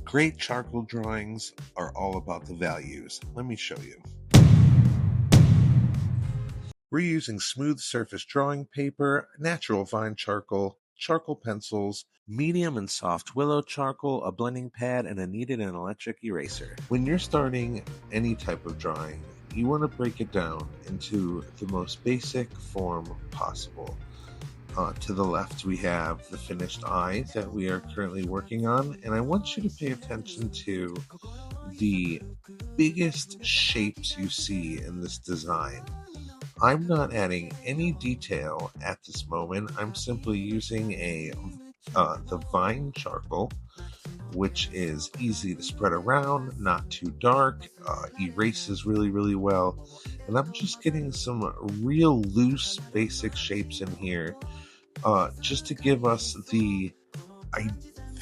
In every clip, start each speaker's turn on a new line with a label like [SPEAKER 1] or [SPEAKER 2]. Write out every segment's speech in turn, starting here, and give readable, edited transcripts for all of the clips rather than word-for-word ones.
[SPEAKER 1] Great charcoal drawings are all about the values. Let me show you. We're using smooth surface drawing paper, natural vine charcoal, charcoal pencils, medium and soft willow charcoal, a blending pad, and a kneaded and electric eraser. When you're starting any type of drawing, you want to break it down into the most basic form possible. To the left, we have the finished eye that we are currently working on, and I want you to pay attention to the biggest shapes you see in this design. I'm not adding any detail at this moment. I'm simply using the vine charcoal, which is easy to spread around, not too dark, erases really well, and I'm just getting some real loose basic shapes in here, just to give us the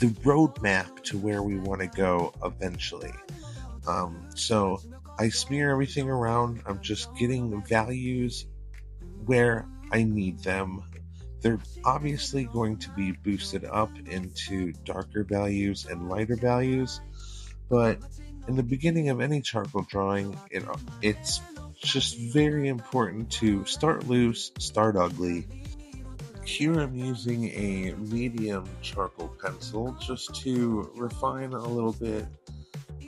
[SPEAKER 1] roadmap to where we want to go eventually. So I smear everything around. I'm just getting values where I need them. They're obviously going to be boosted up into darker values and lighter values, but in the beginning of any charcoal drawing, it's just very important to start loose, start ugly. Here I'm using a medium charcoal pencil just to refine a little bit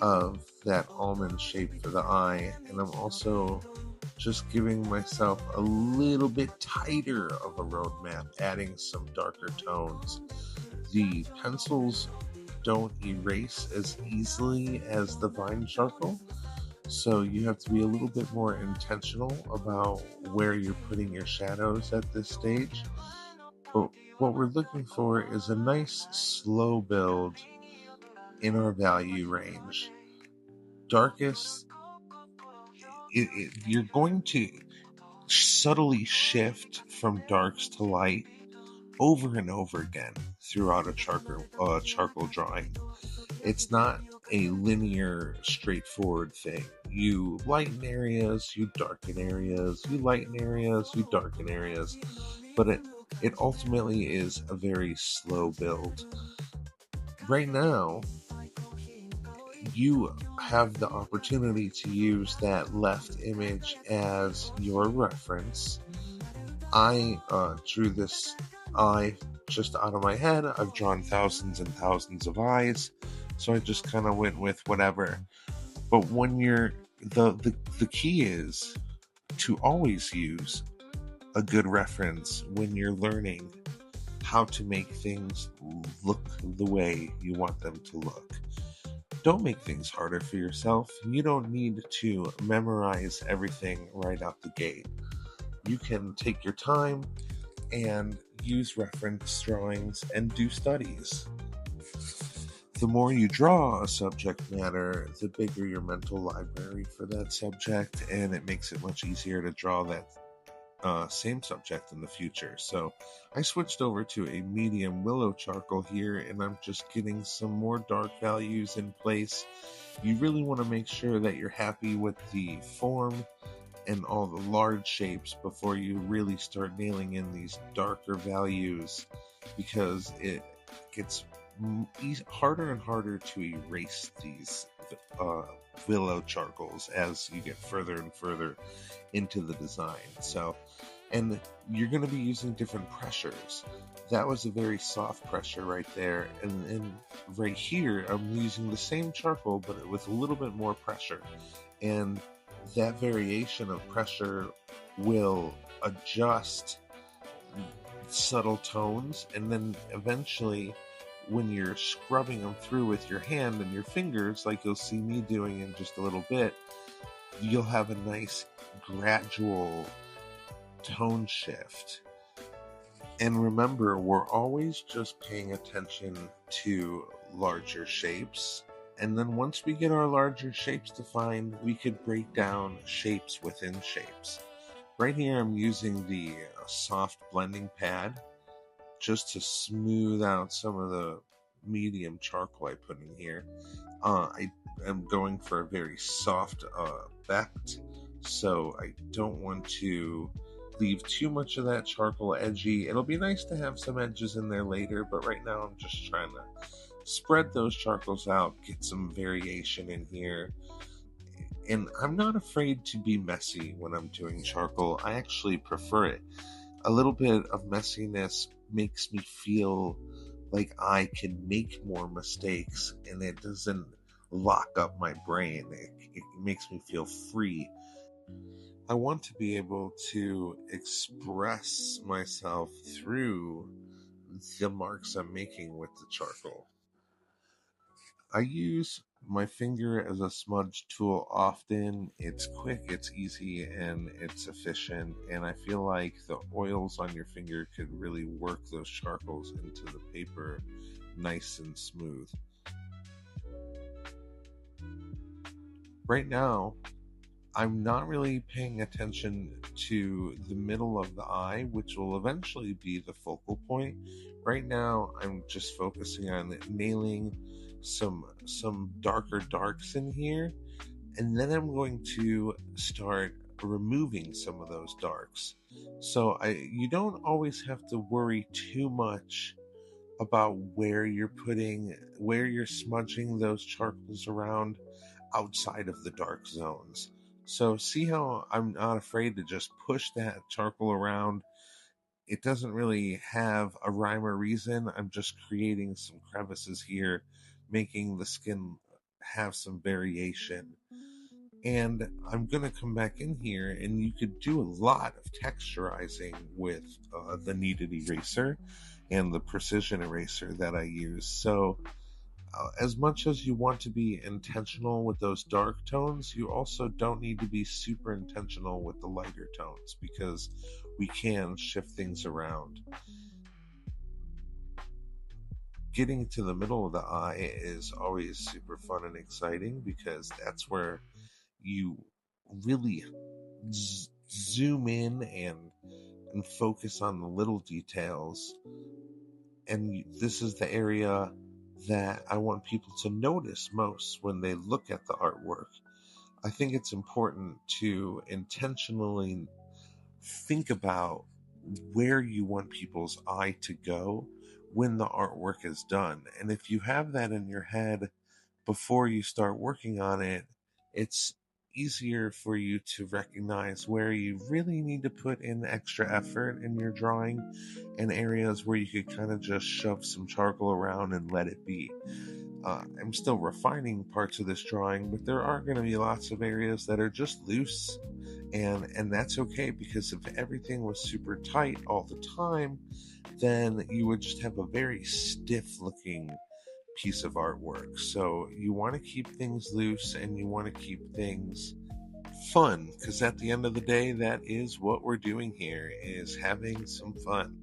[SPEAKER 1] of that almond shape for the eye, and I'm also just giving myself a little bit tighter of a roadmap, adding some darker tones. The pencils don't erase as easily as the vine charcoal, so you have to be a little bit more intentional about where you're putting your shadows at this stage. But what we're looking for is a nice slow build in our value range. Darkest, you're going to subtly shift from darks to light over and over again throughout a charcoal drawing. It's not a linear, straightforward thing. You lighten areas, you darken areas, you lighten areas, you darken areas, but it ultimately is a very slow build. Right now, you have the opportunity to use that left image as your reference. I drew this eye just out of my head. I've drawn thousands and thousands of eyes, so I just kind of went with whatever. But when you're the key is to always use a good reference when you're learning how to make things look the way you want them to look. Don't make things harder for yourself. You don't need to memorize everything right out the gate. You can take your time and use reference drawings and do studies. The more you draw a subject matter, the bigger your mental library for that subject, and it makes it much easier to draw that same subject in the future. So I switched over to a medium willow charcoal here, and I'm just getting some more dark values in place. You really want to make sure that you're happy with the form and all the large shapes before you really start nailing in these darker values, because it gets harder and harder to erase these willow charcoals as you get further and further into the design. So, and you're going to be using different pressures. That was a very soft pressure right there, and right here I'm using the same charcoal but with a little bit more pressure, and that variation of pressure will adjust subtle tones, and then eventually when you're scrubbing them through with your hand and your fingers, like you'll see me doing in just a little bit, you'll have a nice gradual tone shift. And remember, we're always just paying attention to larger shapes, and then once we get our larger shapes defined, we could break down shapes within shapes. Right here I'm using the soft blending pad just to smooth out some of the medium charcoal I put in here. I am going for a very soft effect, so I don't want to leave too much of that charcoal edgy. It'll be nice to have some edges in there later, but right now I'm just trying to spread those charcoals out, get some variation in here. And I'm not afraid to be messy when I'm doing charcoal. I actually prefer it. A little bit of messiness makes me feel like I can make more mistakes, and it doesn't lock up my brain. It makes me feel free. I want to be able to express myself through the marks I'm making with the charcoal. I use my finger as a smudge tool often. It's quick, it's easy, and it's efficient. And I feel like the oils on your finger could really work those charcoals into the paper nice and smooth. Right now, I'm not really paying attention to the middle of the eye, which will eventually be the focal point. Right now, I'm just focusing on nailing some darker darks in here, and then I'm going to start removing some of those darks. So you don't always have to worry too much about where you're smudging those charcoals around outside of the dark zones. So see how I'm not afraid to just push that charcoal around. It doesn't really have a rhyme or reason. I'm just creating some crevices here, making the skin have some variation. And I'm going to come back in here, and you could do a lot of texturizing with the Kneaded Eraser and the precision eraser that I use. So as much as you want to be intentional with those dark tones, you also don't need to be super intentional with the lighter tones, because we can shift things around. Getting to the middle of the eye is always super fun and exciting, because that's where you really zoom in and focus on the little details. And this is the area that I want people to notice most when they look at the artwork. I think it's important to intentionally think about where you want people's eye to go when the artwork is done. And if you have that in your head before you start working on it, it's easier for you to recognize where you really need to put in extra effort in your drawing, and areas where you could kind of just shove some charcoal around and let it be. I'm still refining parts of this drawing, but there are going to be lots of areas that are just loose, and that's okay, because if everything was super tight all the time, then you would just have a very stiff looking piece of artwork. So you want to keep things loose, and you want to keep things fun, because at the end of the day, that is what we're doing here, is having some fun.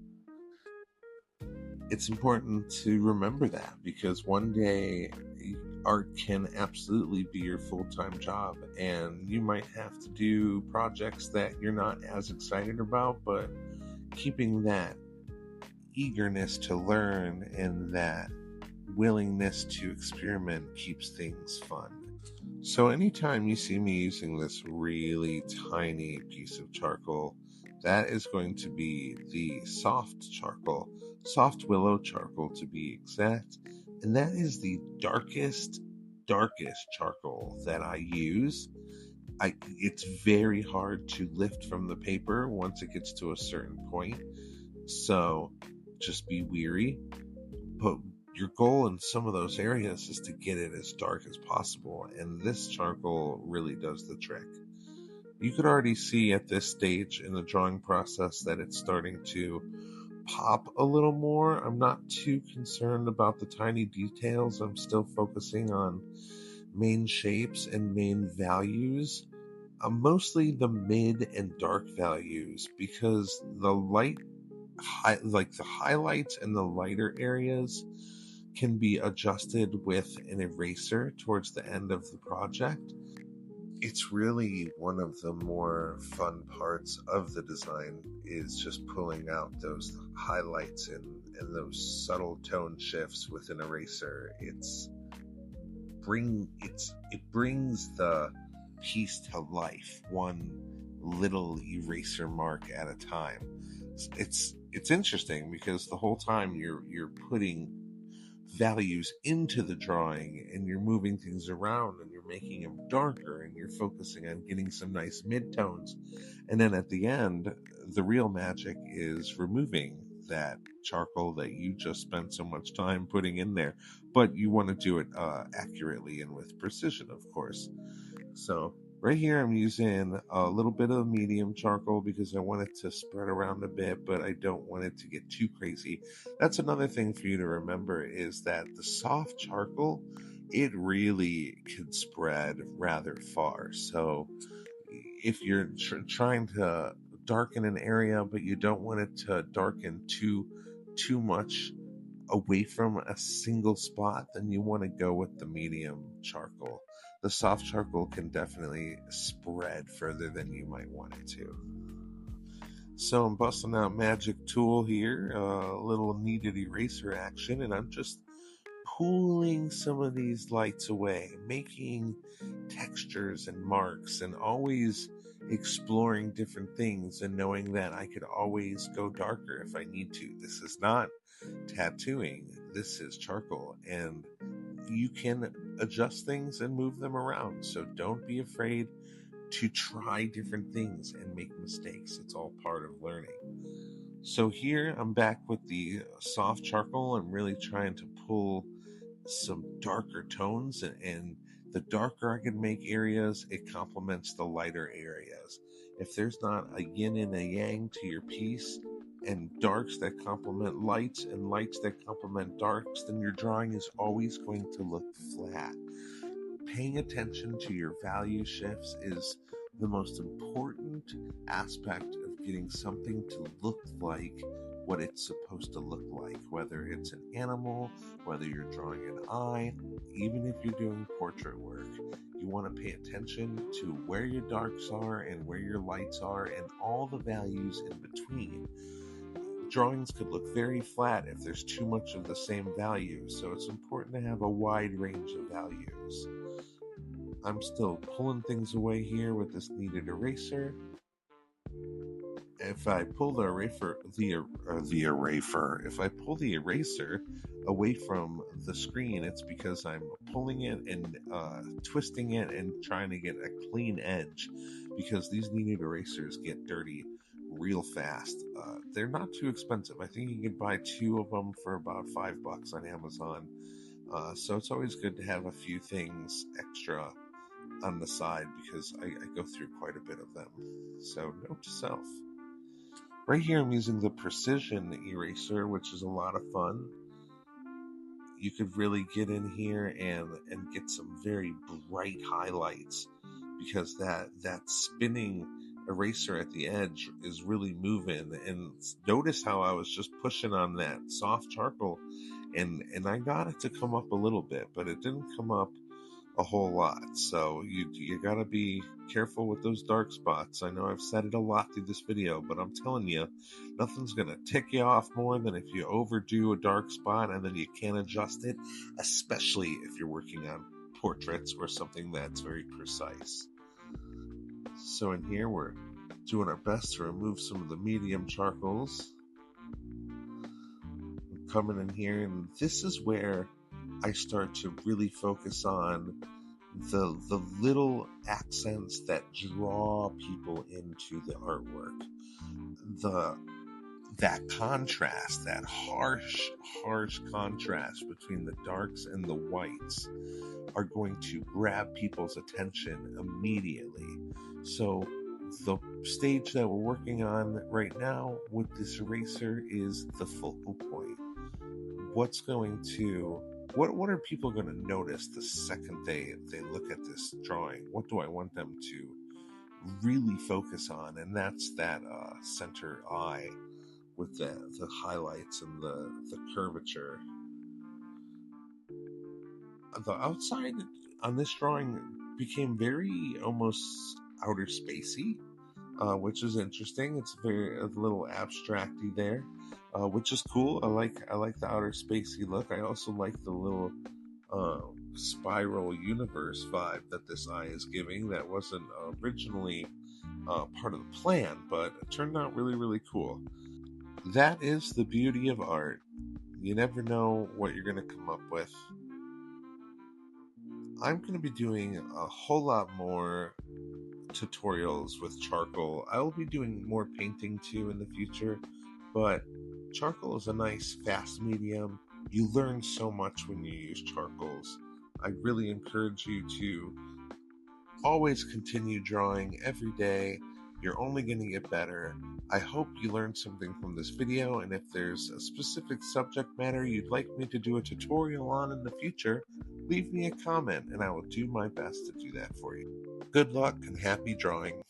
[SPEAKER 1] It's important to remember that, because one day art can absolutely be your full-time job, and you might have to do projects that you're not as excited about, but keeping that eagerness to learn and that willingness to experiment keeps things fun. So anytime you see me using this really tiny piece of charcoal, that is going to be the soft charcoal, soft willow charcoal to be exact, and that is the darkest charcoal that I use. It's very hard to lift from the paper once it gets to a certain point, so just be weary. But your goal in some of those areas is to get it as dark as possible, and this charcoal really does the trick. You could already see at this stage in the drawing process that it's starting to pop a little more. I'm not too concerned about the tiny details. I'm still focusing on main shapes and main values, mostly the mid and dark values, because the the highlights and the lighter areas can be adjusted with an eraser towards the end of the project. It's really one of the more fun parts of the design, is just pulling out those highlights and those subtle tone shifts with an eraser. It brings the piece to life, one little eraser mark at a time. It's interesting, because the whole time you're putting values into the drawing, and you're moving things around and you're making them darker and you're focusing on getting some nice midtones. And then at the end, the real magic is removing that charcoal that you just spent so much time putting in there, but you want to do it accurately and with precision, of course. So right here I'm using a little bit of medium charcoal because I want it to spread around a bit, but I don't want it to get too crazy. That's another thing for you to remember, is that the soft charcoal, it really can spread rather far. So if you're trying to darken an area but you don't want it to darken too much away from a single spot, then you want to go with the medium charcoal. The soft charcoal can definitely spread further than you might want it to. So I'm busting out magic tool here, a little kneaded eraser action, and I'm just pulling some of these lights away, making textures and marks, and always exploring different things and knowing that I could always go darker if I need to. This is not tattooing, this is charcoal, and you can adjust things and move them around. So don't be afraid to try different things and make mistakes. It's all part of learning. So here I'm back with the soft charcoal. I'm really trying to pull some darker tones, and the darker I can make areas, it complements the lighter areas. If there's not a yin and a yang to your piece, and darks that complement lights and lights that complement darks, then your drawing is always going to look flat. Paying attention to your value shifts is the most important aspect of getting something to look like what it's supposed to look like, whether it's an animal, whether you're drawing an eye, even if you're doing portrait work. You want to pay attention to where your darks are and where your lights are and all the values in between. Drawings could look very flat if there's too much of the same value, so it's important to have a wide range of values. I'm still pulling things away here with this kneaded eraser. If I pull the eraser, if I pull the eraser away from the screen, it's because I'm pulling it and twisting it and trying to get a clean edge, because these kneaded erasers get dirty real fast. They're not too expensive. I think you can buy 2 of them for about $5 on Amazon. So it's always good to have a few things extra on the side, because I go through quite a bit of them. So note to self. Right here I'm using the precision eraser, which is a lot of fun. You could really get in here and get some very bright highlights, because that spinning eraser at the edge is really moving. And notice how I was just pushing on that soft charcoal, and I got it to come up a little bit, but it didn't come up a whole lot. So you gotta be careful with those dark spots. I know I've said it a lot through this video, but I'm telling you, nothing's gonna tick you off more than if you overdo a dark spot and then you can't adjust it, especially if you're working on portraits or something that's very precise. So in here we're doing our best to remove some of the medium charcoals. I'm coming in here, and this is where I start to really focus on the little accents that draw people into the artwork. That contrast, that harsh contrast between the darks and the whites are going to grab people's attention immediately. So the stage that we're working on right now with this eraser is the focal point. What are people going to notice the second they look at this drawing? What do I want them to really focus on? And that's that center eye with the highlights and the curvature. The outside on this drawing became very almost outer spacey, which is interesting. It's a little abstracty there. Which is cool. I like the outer spacey look. I also like the little spiral universe vibe that this eye is giving. That wasn't originally part of the plan, but it turned out really, really cool. That is the beauty of art. You never know what you're going to come up with. I'm going to be doing a whole lot more tutorials with charcoal. I will be doing more painting too in the future, but charcoal is a nice fast medium. You learn so much when you use charcoals. I really encourage you to always continue drawing every day. You're only going to get better. I hope you learned something from this video, and if there's a specific subject matter you'd like me to do a tutorial on in the future, leave me a comment and I will do my best to do that for you. Good luck and happy drawing.